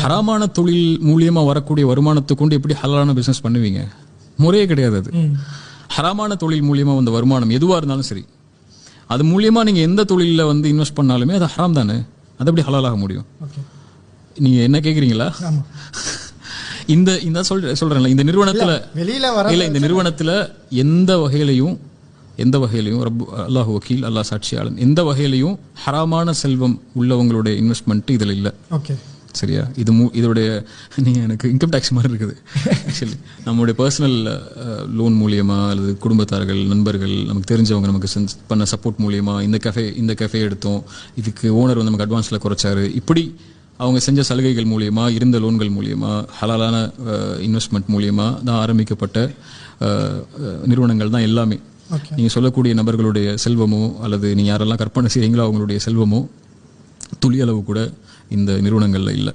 ஹராமான தொழில் மூலியமா வரக்கூடிய வருமானத்தை கொண்டு எப்படி ஹலாலான பிசினஸ் பண்ணுவீங்க? முறையே கிடையாது அது. ஹராமான தொழில் மூலியமா வந்த வருமானம் எதுவா இருந்தாலும் சரி, அது மூலியமா நீங்க எந்த தொழில வந்து இன்வெஸ்ட் பண்ணாலுமே அது ஹராம் தானே. அது எப்படி ஹலாலாக முடியும்? நீங்க என்ன கேக்குறீங்களா? இந்த சொல்றேன்ல, இந்த நிறுவனத்துல இந்த நிறுவனத்துல எந்த வகையிலையும் அல்லாஹ் வக்கீல், அல்லாஹ் சாட்சியாளன், எந்த வகையிலையும் ஹராமான செல்வம் உள்ளவங்களுடைய இன்வெஸ்ட்மெண்ட் இதுல இல்ல. சரியா? இதோடைய நீங்க எனக்கு இன்கம் டேக்ஸ் மாதிரி இருக்குது. ஆக்சுவலி நம்மளுடைய பர்சனல் லோன் மூலியமா அல்லது குடும்பத்தார்கள், நண்பர்கள், நமக்கு தெரிஞ்சவங்க நமக்கு பண்ண சப்போர்ட் மூலியமா இந்த கஃபே எடுத்தோம், இதுக்கு ஓனர் வந்து நமக்கு அட்வான்ஸ்ல குறைச்சாரு, இப்படி அவங்க செஞ்ச சலுகைகள் மூலியமா, இருந்த லோன்கள் மூலியமா, ஹலாலான இன்வெஸ்ட்மெண்ட் மூலியமா தான் ஆரம்பிக்கப்பட்ட நிறுவனங்கள் தான் எல்லாமே. நீங்க சொல்லக்கூடிய நபர்களுடைய செல்வமோ அல்லது நீங்க யாரெல்லாம் கற்பனை செய்றீங்களோ அவங்களுடைய செல்வமோ துளி அளவு கூட இந்த நிறுவனங்கள்ல இல்லை.